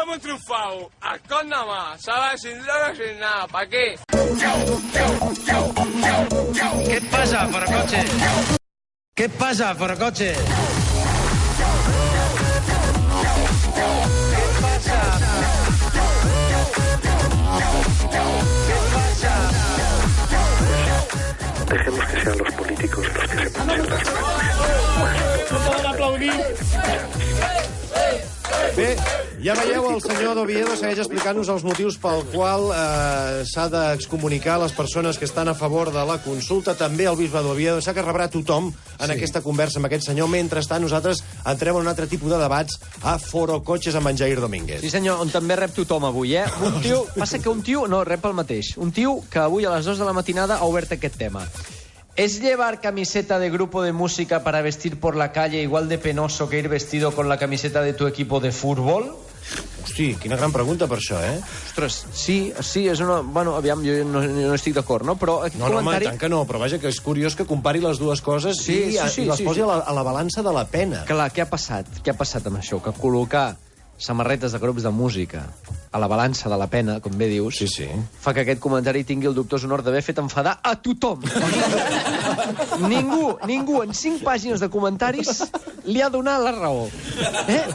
hemos triunfado. Alcón nada más, ¿sabes? Sin drogas, sin nada. ¿Para qué? ¿Qué pasa, Forocoche? ¿Qué pasa, Forocoche? Dejemos que sean los políticos los que se pongan las manos. No poden aplaudir. Bé, ja veieu, el senyor Doviedo segueix explicant-nos els motius pel qual s'ha d'excomunicar les persones que estan a favor de la consulta. També el bisbe d'Oviedo. Sap que rebrà tothom en aquesta conversa amb aquest senyor. Mentrestant, nosaltres entrem en un altre tipus de debats a Forocoches amb en Jair Domínguez. Sí, senyor, on també rep tothom avui, eh? Un tio... Passa que un tio... No, rep el mateix. Un tio que avui a les 2 de la matinada ha obert aquest tema. ¿Es llevar camiseta de grupo de música para vestir por la calle igual de penoso que ir vestido con la camiseta de tu equipo de fútbol? Hosti, quina gran pregunta per això, eh? Ostres, sí, és una... Bueno, aviam, jo no estic d'acord, no? Però aquest comentari... No, tant que no, però vaja, que és curiós que compari les dues coses i les posi a la balança de la pena. Clar, què ha passat? Què ha passat amb això? Que col·locar samarretes de grups de música a la balança de la pena, com bé dius, fa que aquest comentari tingui el dubtós honor d'haver fet enfadar a tothom. Ningú en 5 pàgines de comentaris li ha donat la raó.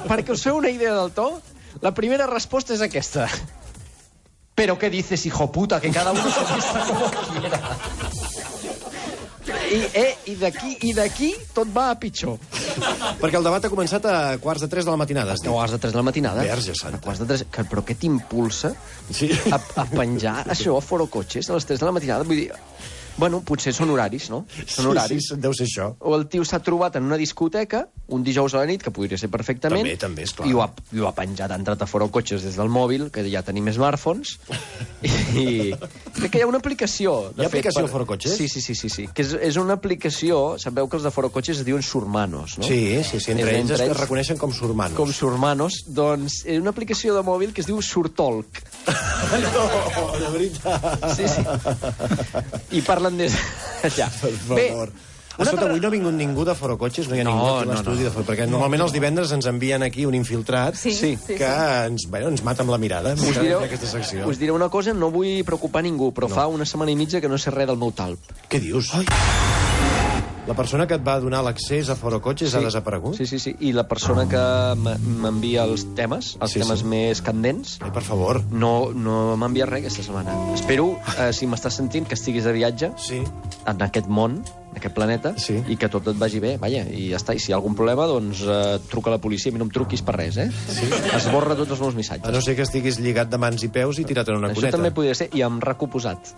Perquè us feu una idea del to, la primera resposta és aquesta. Pero ¿qué dices, hijo puta? Que cada uno se vista como quiera. I d'aquí tot va a pitjor. Perquè el debat ha començat a 2:45 de la matinada. A 2:45 de la matinada? Verge santa. A 2:45. Però què t'impulsa a penjar això a Forocoches a les 3 de la matinada? Vull dir... Bueno, potser són horaris, no? Són horaris. Sí, deu ser això. O el tio s'ha trobat en una discoteca un dijous a la nit, que podria ser perfectament. També, esclar. I ho ha penjat, ha entrat a Forocoches des del mòbil, que ja tenim smartphones. I crec que hi ha una aplicació. Hi ha aplicació a Forocoches? Sí. Que és una aplicació... Sabeu que els de Forocoches es diuen surmanos, no? Sí. Entre ells es reconeixen com surmanos. Com surmanos. Doncs és una aplicació de mòbil que es diu Surtalk. No, de veritat. Sí. I parlen des d'allà. Per favor. Escolta, avui no ha vingut ningú de Forocoches, no hi ha ningú aquí a l'estudi de Forocoches, perquè normalment els divendres ens envien aquí un infiltrat que ens mata amb la mirada. Us diré una cosa, no vull preocupar ningú, però fa una setmana i mitja que no sé res del meu talp. Què dius? La persona que et va donar l'accés a Forocoches ha desaparegut? Sí. I la persona que m'envia els temes, temes més candents... Ai, per favor. No m'ha enviat res aquesta setmana. Espero, si m'estàs sentint, que estiguis de viatge en aquest món, en aquest planeta, i que tot et vagi bé, vaja, i ja està. I si hi ha algun problema, doncs truca a la policia. A mi no em truquis per res, eh? Esborra tots els meus missatges. A no ser que estiguis lligat de mans i peus i tirat en una cuneta. Això també podria ser, i amb raco posat.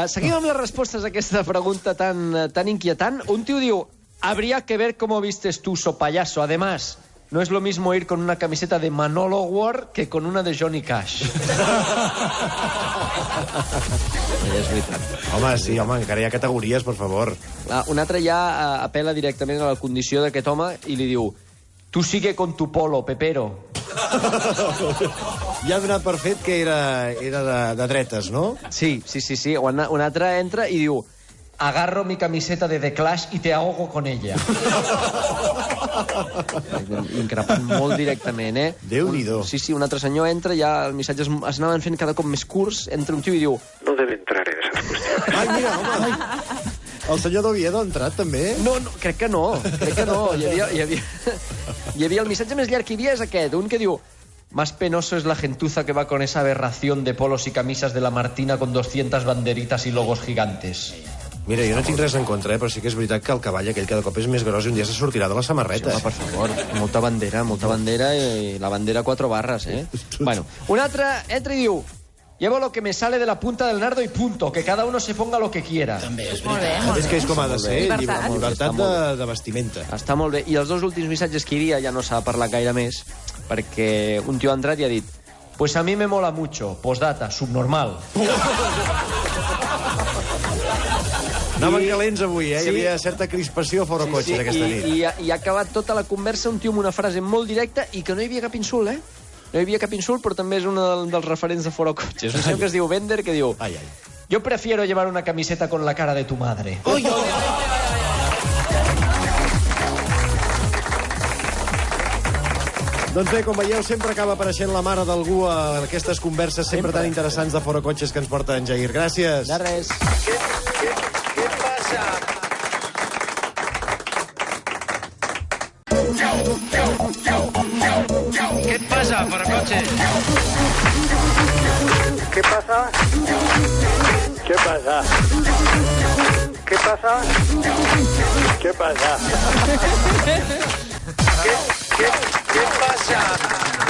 Seguim amb les respostes a aquesta pregunta tan inquietant. Un tio diu, habría que ver cómo vistes tú, so payaso. Además, no es lo mismo ir con una camiseta de Manolo Ward que con una de Johnny Cash. És veritat. Home, encara hi ha categories, per favor. Un altre ja apela directament a la condició d'aquest home i li diu, tu sigue con tu polo, Pepero. Ja ha donat per fet que era de dretes, no? Sí. Un altre entra i diu, agarro mi camiseta de The Clash y te ahogo con ella. Increpant molt directament, eh? Déu-n'hi-do. Sí, un altre senyor entra, ja els missatges es anaven fent cada cop més curts, entra un tio i diu... No debe entrar en esas cuestiones. Ai, mira, home, el senyor Doviedo ha entrat, també? No, crec que no. Hi havia el missatge més llarg que hi havia és aquest, un que diu... Más penoso es la gentuza que va con esa aberración de polos y camisas de la Martina con 200 banderitas y logos gigantes. Mira, jo no tinc res en contra, però sí que és veritat que el cavall aquell cada cop és més gros i un dia se sortirà de la samarreta. Sí, home, per favor, molta bandera i la bandera 4 barres, eh? Bueno, un altre entra i diu... Llevo lo que me sale de la punta del nardo y punto, que cada uno se ponga lo que quiera. També és veritat. És que és com ha de ser, llibertat de vestimenta. Està molt bé. I els dos últims missatges que hi havia ja no s'ha parlat gaire més, perquè un tio ha entrat i ha dit pues a mi me mola mucho, postdata, subnormal. Anaven calents avui, eh? Hi havia certa crispació a Forocoches aquesta nit. I ha acabat tota la conversa un tio amb una frase molt directa i que no hi havia cap insult, eh? No hi havia cap insult, però també és un dels referents de Forocoches. Un senyor que es diu Bender, que diu... Yo prefiero llevar una camiseta con la cara de tu madre. Doncs bé, com veieu, sempre acaba apareixent la mare d'algú a aquestes converses sempre tan interessants de Fora Cotxes que ens porta en Jair. Gràcies. De res. ¿Qué pasa? ¿Qué pasa, Forocoches? ¿Qué pasa? ¿Qué pasa? ¿Qué pasa? ¿Qué pasa? ¿Qué pasa?